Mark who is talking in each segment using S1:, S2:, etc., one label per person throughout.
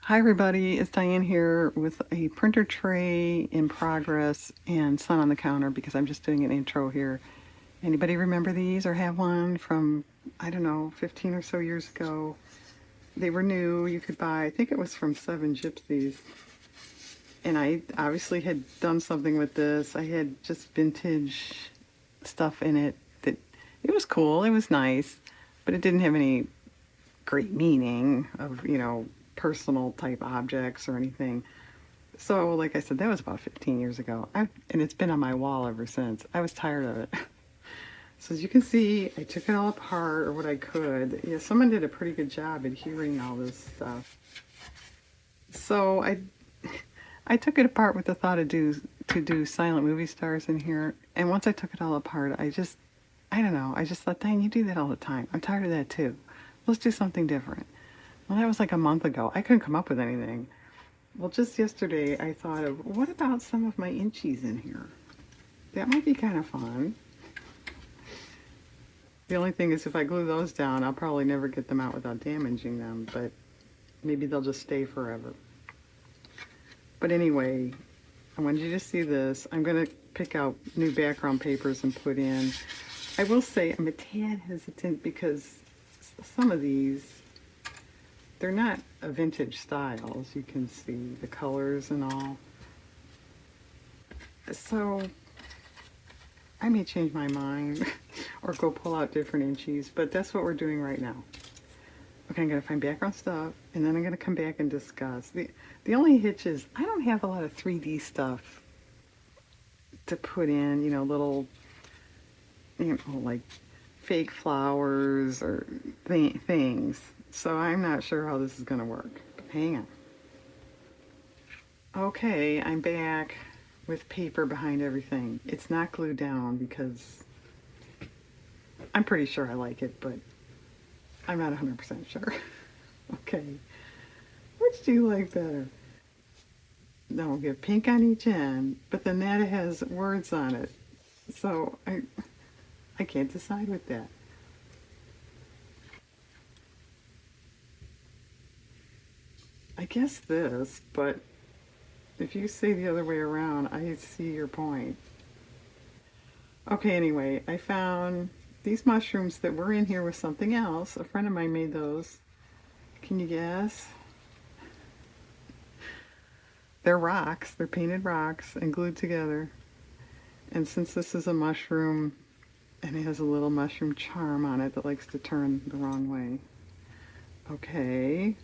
S1: Hi everybody, it's Diane here with a printer tray in progress and sun on the counter because I'm just doing an intro here. Anybody remember these or have one from, I don't know, 15 or so years ago? They were new, you could buy, I think it was from Seven Gypsies. And I obviously had done something with this. I had just vintage stuff in it that it was cool, it was nice, but it didn't have any great meaning of, personal type objects or anything. So, like I said, that was about 15 years ago. And it's been on my wall ever since. I was tired of it. So as you can see, I took it all apart, or what I could. Yeah, someone did a pretty good job adhering all this stuff. So I took it apart with the thought to do silent movie stars in here. And once I took it all apart, I don't know, I just thought, dang, you do that all the time. I'm tired of that too. Let's do something different. Well, that was like a month ago. I couldn't come up with anything. Well, just yesterday I thought of, what about some of my inchies in here? That might be kind of fun. The only thing is if I glue those down, I'll probably never get them out without damaging them, but maybe they'll just stay forever. But anyway, I wanted you to see this. I'm going to pick out new background papers and put in. I will say I'm a tad hesitant because some of these, they're not a vintage style, as you can see, the colors and all. So I may change my mind or go pull out different inchies, but that's what we're doing right now. Okay, I'm going to find background stuff, and then I'm going to come back and discuss. The only hitch is I don't have a lot of 3D stuff to put in, little, like fake flowers or things. So I'm not sure how this is going to work. Hang on. Okay, I'm back with paper behind everything. It's not glued down because I'm pretty sure I like it, but I'm not 100% sure. Okay, which do you like better? No, we have pink on each end, but then that has words on it. So I can't decide with that. I guess this, but if you say the other way around, I see your point. Okay, anyway, I found these mushrooms that were in here with something else. A friend of mine made those. Can you guess? They're rocks. They're painted rocks and glued together. And since this is a mushroom and it has a little mushroom charm on it that likes to turn the wrong way. Okay.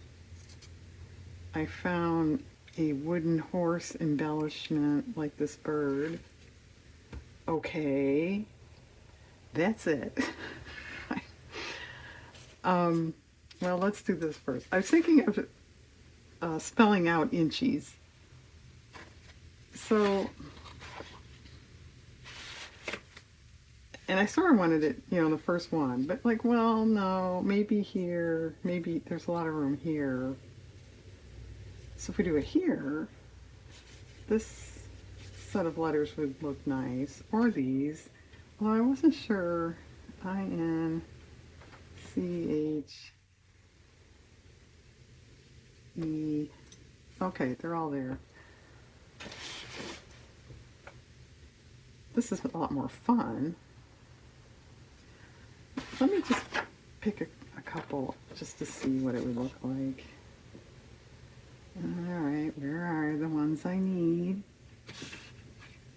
S1: I found a wooden horse embellishment like this bird. Okay. That's it. um, well, let's do this first. I was thinking of spelling out inchies. So, and I sort of wanted it, the first one, but like, well, no, maybe here, maybe there's a lot of room here. So if we do it here, this set of letters would look nice, or these, although I wasn't sure. INCHE. Okay, they're all there. This is a lot more fun. Let me just pick a couple just to see what it would look like. All right, where are the ones I need?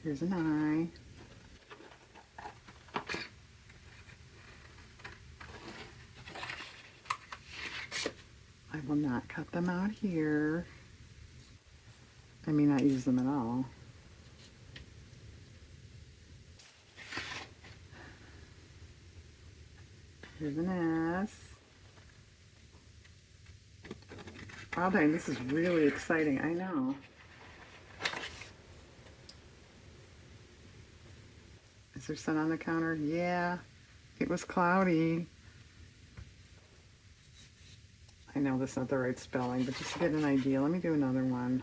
S1: Here's an eye. I will not cut them out here. I may not use them at all. Here's an S. Wow, dang, this is really exciting. I know. Is there sun on the counter? Yeah, it was cloudy. I know that's not the right spelling, but just to get an idea, let me do another one.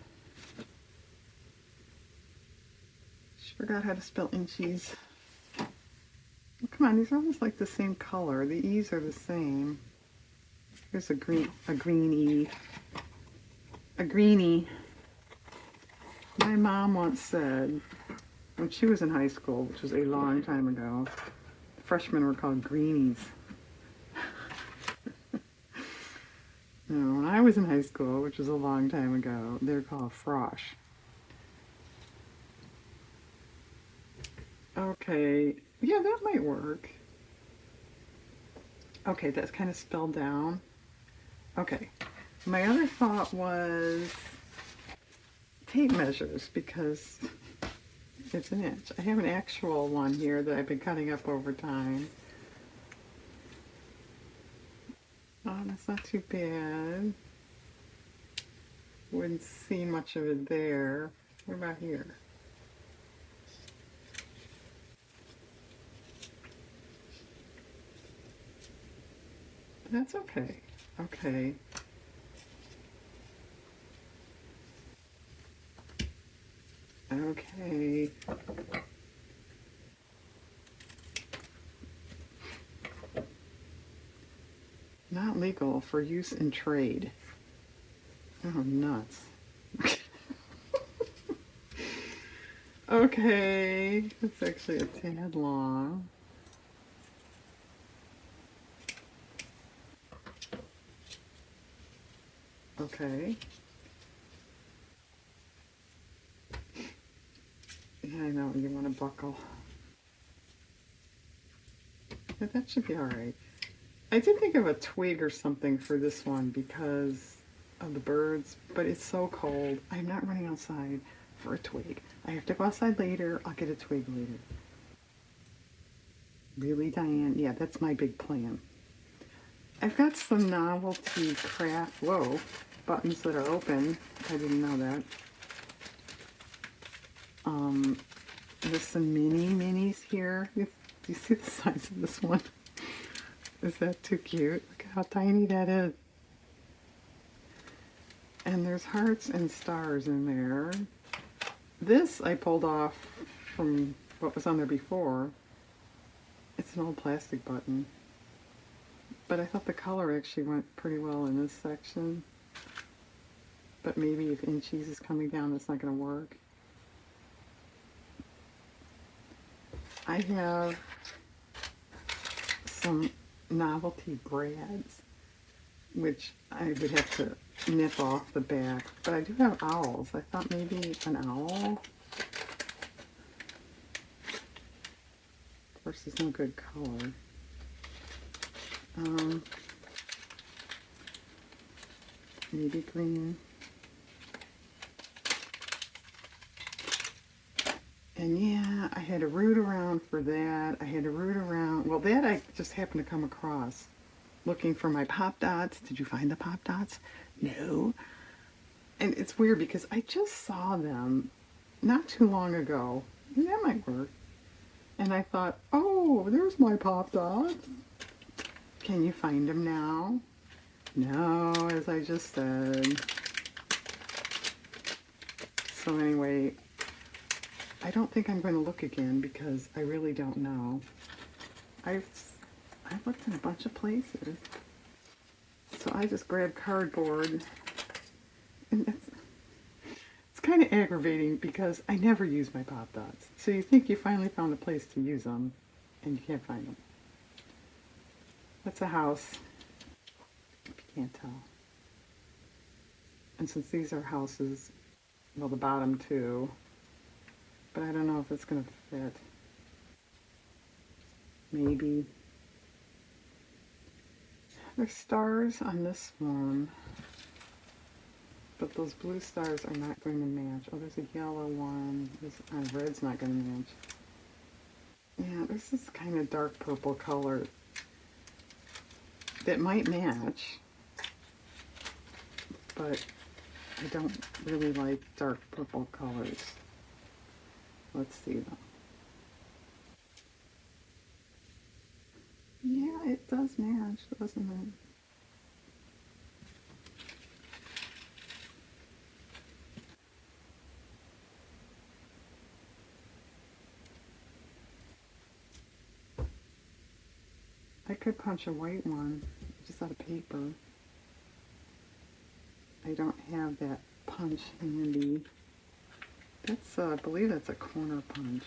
S1: Just forgot how to spell inchies. Oh, come on, these are almost like the same color. The E's are the same. Here's a green E. A greenie. My mom once said, when she was in high school, which was a long time ago, freshmen were called greenies. No, when I was in high school, which was a long time ago, they were called frosh. Okay, yeah, that might work. Okay, that's kind of spelled down. Okay, my other thought was tape measures because it's an inch. I have an actual one here that I've been cutting up over time. Oh, that's not too bad. Wouldn't see much of it there. What about here? That's okay. Okay. Okay. Not legal for use in trade. Oh, nuts. Okay. That's actually a tad long. Okay. Yeah, I know. You want to buckle. But that should be all right. I did think of a twig or something for this one because of the birds, but it's so cold. I'm not running outside for a twig. I have to go outside later. I'll get a twig later. Really, Diane? Yeah, that's my big plan. I've got some novelty craft, whoa, buttons that are open. I didn't know that. There's some minis here. Do you see the size of this one? Is that too cute? Look how tiny that is. And there's hearts and stars in there. This I pulled off from what was on there before. It's an old plastic button. But I thought the color actually went pretty well in this section. But maybe if inchies is coming down, that's not going to work. I have some novelty brads, which I would have to nip off the back. But I do have owls. I thought maybe an owl. Of course, there's no good color. Maybe green. And yeah, I had to root around for that. I had to root around. Well, that I just happened to come across looking for my pop dots. Did you find the pop dots? No. And it's weird because I just saw them not too long ago. And that might work. And I thought, oh, there's my pop dots. Can you find them now? No, as I just said. So anyway, I don't think I'm going to look again because I really don't know. I've looked in a bunch of places. So I just grabbed cardboard. And it's kind of aggravating because I never use my pop dots. So you think you finally found a place to use them and you can't find them. That's a house, if you can't tell. And since these are houses, well, the bottom two, but I don't know if it's going to fit. Maybe. There's stars on this one, but those blue stars are not going to match. Oh, there's a yellow one. This red's not going to match. Yeah, this is kind of dark purple color that might match, but I don't really like dark purple colors. Let's see though. Yeah, it does match, doesn't it? I could punch a white one just out of paper. I don't have that punch handy. That's, I believe that's a corner punch.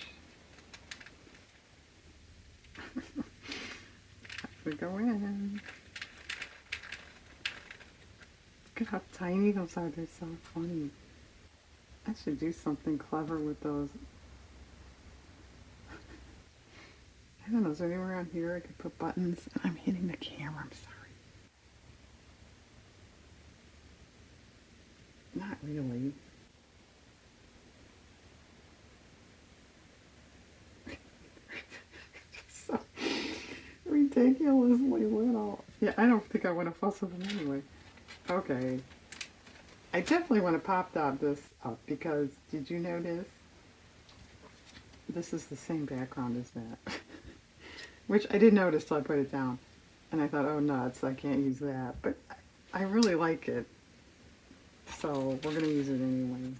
S1: We go in. Look at how tiny those are. They're so funny. I should do something clever with those. I don't know. Is there anywhere on here I could put buttons? I'm hitting the camera. I'm sorry. Not really. So ridiculously little. Yeah, I don't think I want to fuss with them anyway. Okay. I definitely want to pop dot this up because did you notice? This is the same background as that. Which I did notice till I put it down. And I thought, oh nuts, I can't use that. But I really like it. So we're going to use it anyway.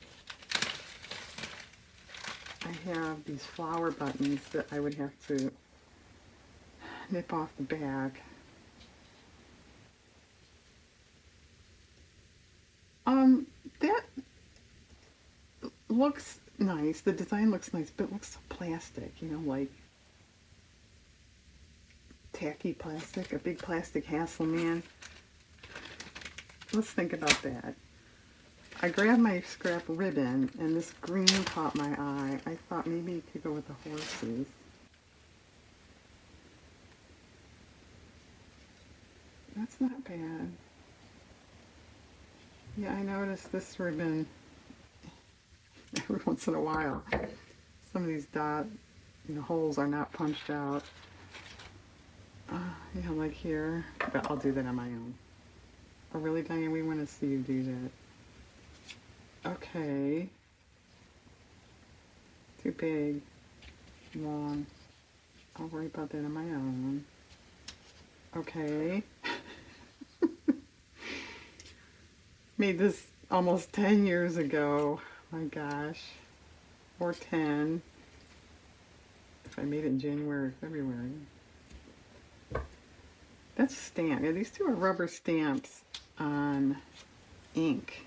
S1: I have these flower buttons that I would have to nip off the back. That looks nice. The design looks nice, but it looks so plastic, you know, like tacky plastic, a big plastic Hasselman. Let's think about that. I grabbed my scrap ribbon, and this green caught my eye. I thought maybe you could go with the horses. That's not bad. Yeah, I noticed this ribbon every once in a while. Some of these holes are not punched out. Yeah, like here. But I'll do that on my own. Oh, really, Diane? We want to see you do that. Okay. Too big. Long. I'll worry about that on my own. Okay. Made this almost 10 years ago. My gosh. Or 10. If I made it in January or February. That's a stamp. Yeah, these two are rubber stamps on ink.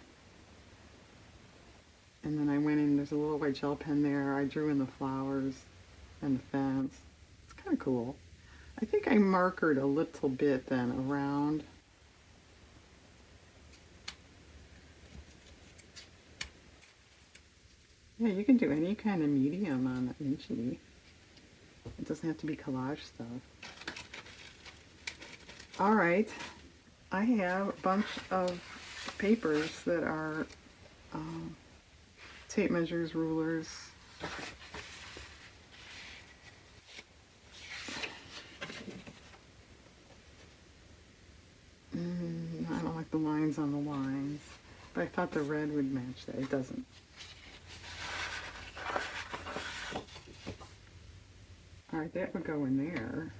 S1: And then I went in, there's a little white gel pen there. I drew in the flowers and the fence. It's kind of cool. I think I markered a little bit then around. Yeah, you can do any kind of medium on the Inchy. It doesn't have to be collage stuff. All right, I have a bunch of papers that are tape measures, rulers. I don't like the lines on the lines, but I thought the red would match that. It doesn't. All right, that would go in there.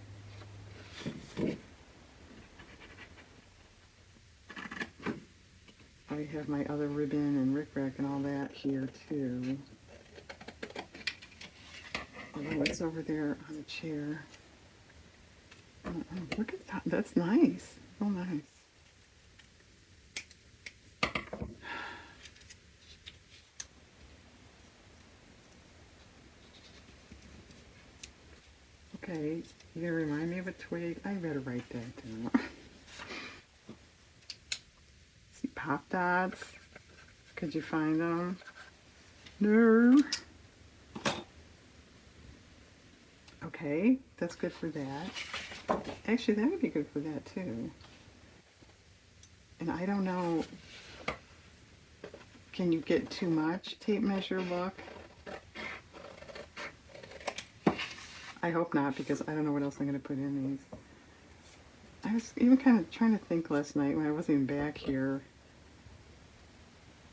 S1: I have my other ribbon and rickrack and all that here too. Although it's over there on the chair. Look at that. That's nice. Oh, nice. Okay, you remind me of a twig. I better write that down. See, pop dots. Could you find them? No. Okay, that's good for that. Actually, that would be good for that too. And I don't know, can you get too much tape measure look? I hope not, because I don't know what else I'm going to put in these. I was even kind of trying to think last night when I wasn't even back here.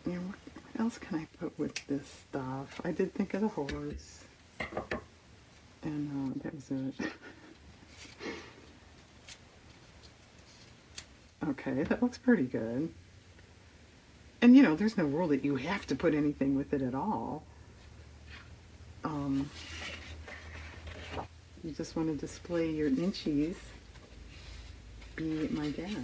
S1: You know, what else can I put with this stuff? I did think of the horse. And that was it. Okay, that looks pretty good. And you know, there's no rule that you have to put anything with it at all. You just want to display your inchies. Be my guest.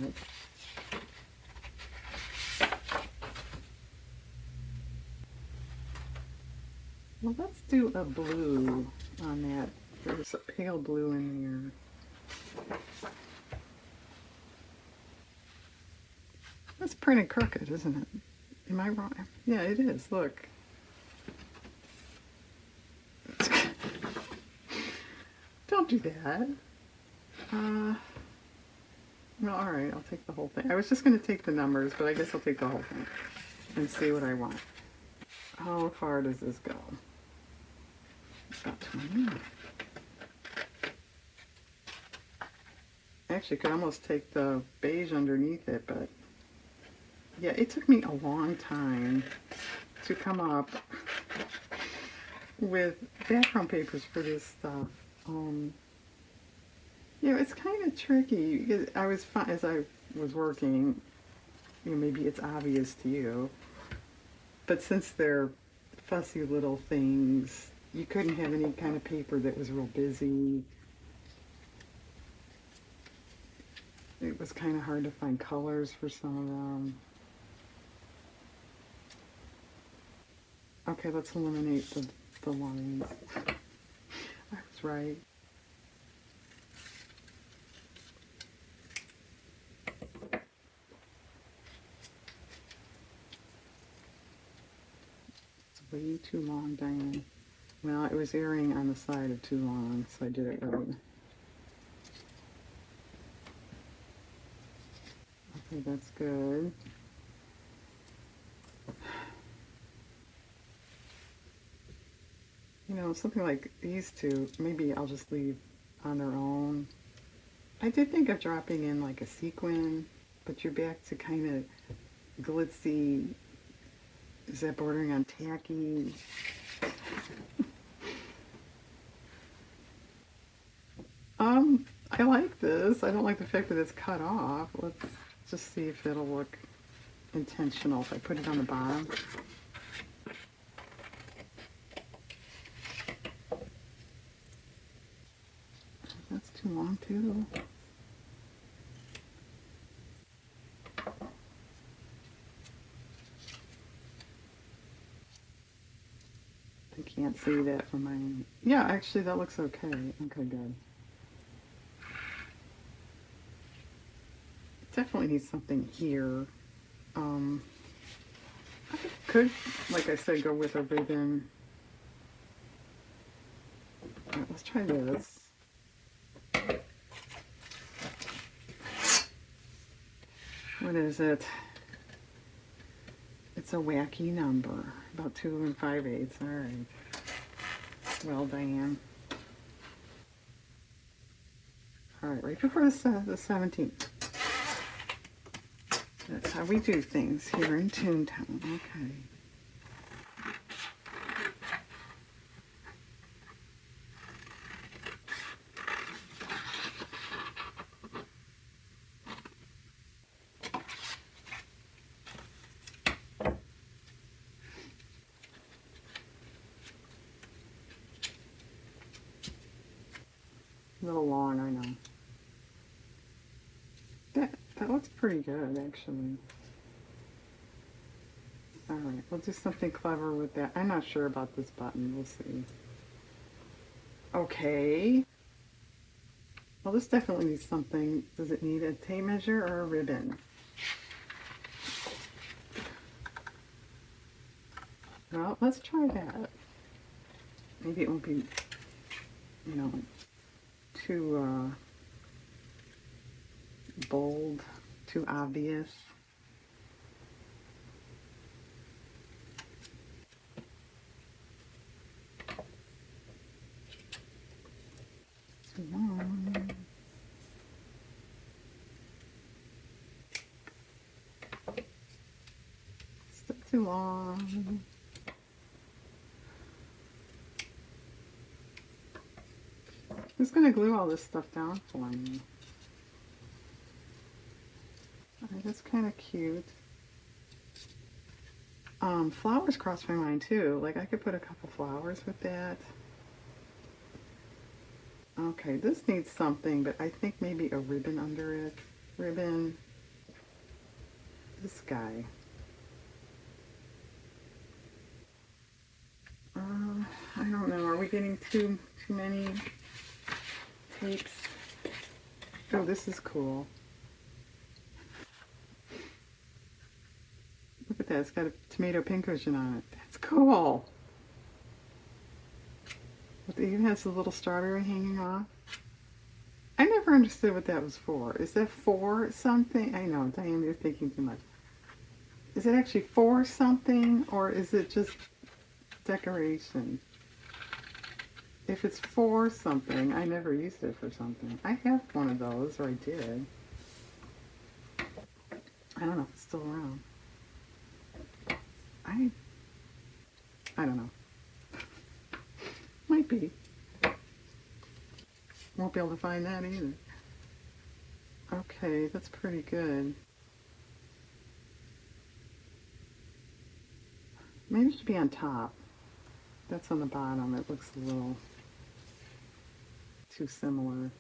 S1: Well, let's do a blue on that. There's a pale blue in there. That's printed crooked, isn't it? Am I wrong? Yeah, it is. Look. Don't do that. Uh, well, all right. I'll take the whole thing. I was just going to take the numbers, but I guess I'll take the whole thing and see what I want. How far does this go? About 20. Actually, could almost take the beige underneath it, but yeah, it took me a long time to come up with background papers for this stuff. Yeah, it's kind of tricky because as I was working, maybe it's obvious to you, but since they're fussy little things, you couldn't have any kind of paper that was real busy. It was kind of hard to find colors for some of them. Okay, let's eliminate the lines. I was right. It's way too long, Diane. Well, it was erring on the side of too long, so I did it right. Okay, that's good. Something like these two, maybe I'll just leave on their own. I did think of dropping in like a sequin, but you're back to kind of glitzy. Is that bordering on tacky? I like this. I don't like the fact that it's cut off. Let's just see if it'll look intentional if I put it on the bottom. That's too long too. I can't see that from my... Yeah, actually that looks okay. Okay, good. Definitely needs something here. I could, like I said, go with a ribbon. All right, let's try this. What is it? It's a wacky number. About 2 5/8. All right. Well, Diane. All right, right before the 17th. That's how we do things here in Toontown. Okay. A little long, I know. That looks pretty good, actually. All right, we'll do something clever with that. I'm not sure about this button. We'll see. Okay. Well, this definitely needs something. Does it need a tape measure or a ribbon? Well, let's try that. Maybe it won't be, too bold, too obvious. Too long. Still too long. Who's going to glue all this stuff down for me? That's kind of cute. Flowers crossed my mind too. Like I could put a couple flowers with that. Okay, this needs something, but I think maybe a ribbon under it. Ribbon. This guy. I don't know. Are we getting too many tapes? Oh, this is cool. Look at that. It's got a tomato pincushion on it. That's cool. It even has a little strawberry hanging off. I never understood what that was for. Is that for something? I know, Diane, you're thinking too much. Is it actually for something, or is it just decoration? If it's for something, I never used it for something. I have one of those, or I did. I don't know if it's still around. I I don't know. Might be. Won't be able to find that either. Okay, that's pretty good. Maybe it should be on top. That's on the bottom. It looks a little too similar.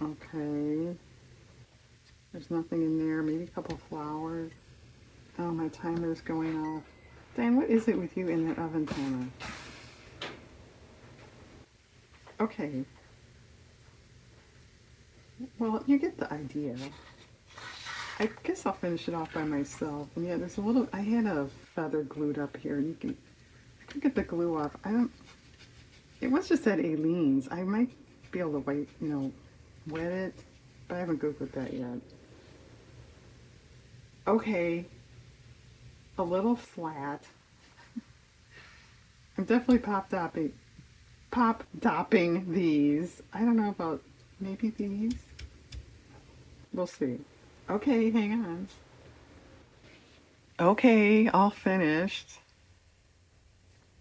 S1: Okay. There's nothing in there. Maybe a couple flowers. Oh, my timer's going off. Dan, what is it with you in that oven timer? Okay. Well, you get the idea. I guess I'll finish it off by myself. And yeah, there's a little, I had a feather glued up here, and I can get the glue off. It was just at Aileen's. I might be able to wet it, but I haven't Googled that yet. Okay, a little flat. I'm definitely pop dopping these. I don't know about maybe these. We'll see. Okay, hang on. Okay, all finished.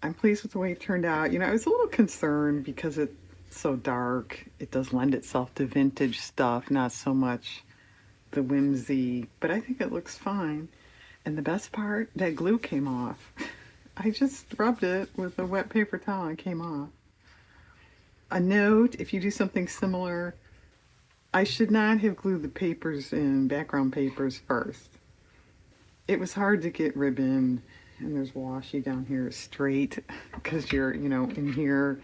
S1: I'm pleased with the way it turned out. I was a little concerned because it's so dark. It does lend itself to vintage stuff, not so much the whimsy, but I think it looks fine. And the best part, that glue came off. I just rubbed it with a wet paper towel and it came off. A note, if you do something similar, I should not have glued the papers in, background papers first. It was hard to get ribbon, and there's washi down here straight because you're, in here.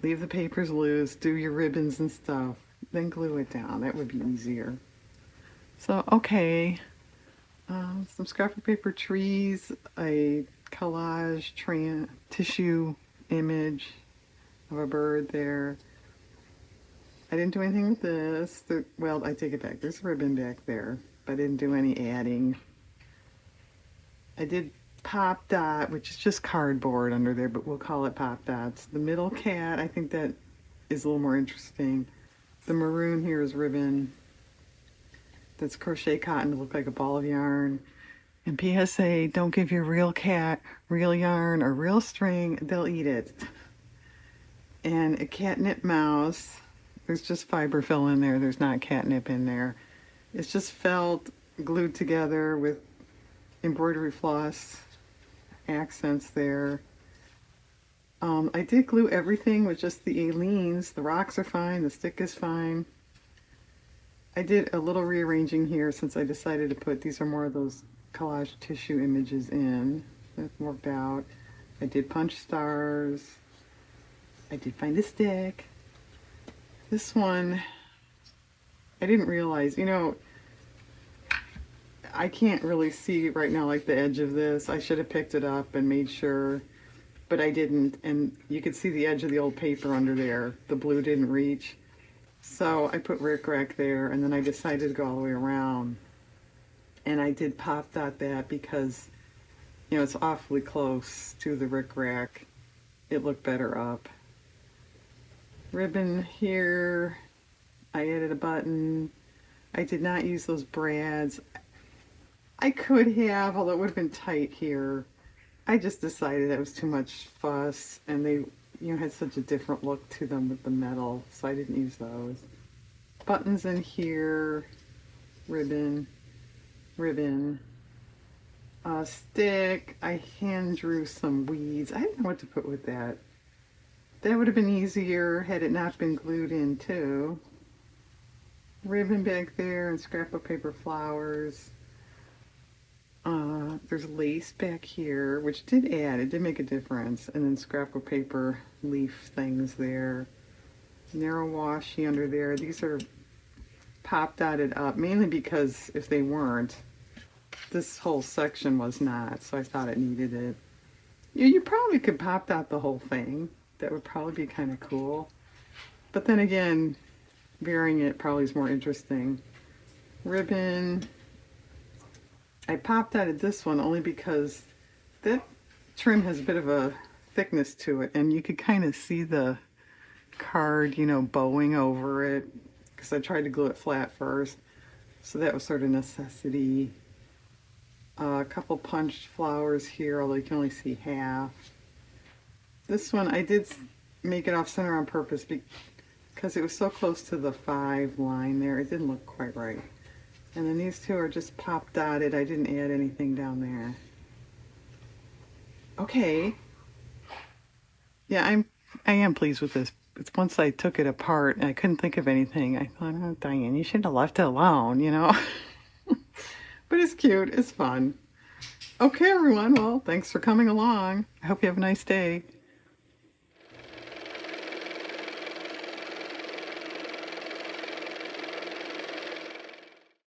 S1: Leave the papers loose, do your ribbons and stuff, then glue it down. That would be easier. So, okay, some scrapbook paper trees, a collage tissue image of a bird there. I didn't do anything with this. Well, I take it back. There's ribbon back there, but I didn't do any adding. I did pop dot, which is just cardboard under there, but we'll call it pop dots. The middle cat, I think that is a little more interesting. The maroon here is ribbon. That's crochet cotton to look like a ball of yarn. And PSA, don't give your real cat real yarn or real string, they'll eat it. And a catnip mouse. There's just fiberfill in there. There's not catnip in there. It's just felt glued together with embroidery floss accents there. I did glue everything with just the Aleene's. The rocks are fine. The stick is fine. I did a little rearranging here since I decided to put, these are more of those collage tissue images in. That worked out. I did punch stars. I did find a stick. This one, I didn't realize, I can't really see right now like the edge of this. I should have picked it up and made sure, but I didn't. And you could see the edge of the old paper under there. The blue didn't reach. So I put rickrack there, and then I decided to go all the way around. And I did pop dot that because, it's awfully close to the rickrack. It looked better up. Ribbon here. I added a button. I did not use those brads. I could have, although it would have been tight here. I just decided that was too much fuss, and they, had such a different look to them with the metal, so I didn't use those. Buttons in here, ribbon, stick. I hand drew some weeds. I didn't know what to put with that. That would have been easier had it not been glued in too. Ribbon back there and scrapbook paper flowers. There's lace back here, which did add, it did make a difference. And then scrapbook paper leaf things there. Narrow washi under there. These are pop dotted up, mainly because if they weren't, this whole section was not, so I thought it needed it. You probably could pop dot the whole thing. That would probably be kind of cool. But then again, burying it probably is more interesting. Ribbon. I pop dotted this one only because that trim has a bit of a thickness to it, and you could kind of see the card, bowing over it, because I tried to glue it flat first. So that was sort of necessity. A couple punched flowers here, although you can only see half. This one, I did make it off center on purpose because it was so close to the 5 line there. It didn't look quite right. And then these two are just pop dotted. I didn't add anything down there. Okay. Yeah, I am pleased with this. It's once I took it apart and I couldn't think of anything. I thought, oh, Diane, you should have left it alone. But it's cute. It's fun. Okay, everyone. Well, thanks for coming along. I hope you have a nice day.